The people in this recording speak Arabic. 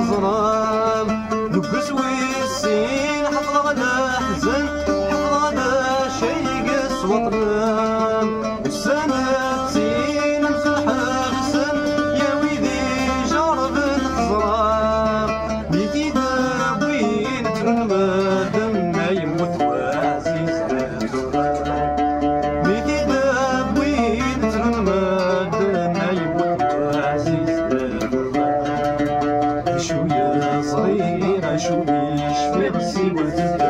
الظلام نقص ويسين حفظ غدا حزن حفظ غدا شيقس وطنام والسنة تسين نفلح حسن يا ويدي جرب الظلام ميتي داوين ترمى دم ما يموت وعزيز ميتي داوين ترمى دم ما يموت وعزيز شو يا صغير شو يشفي غسي وزد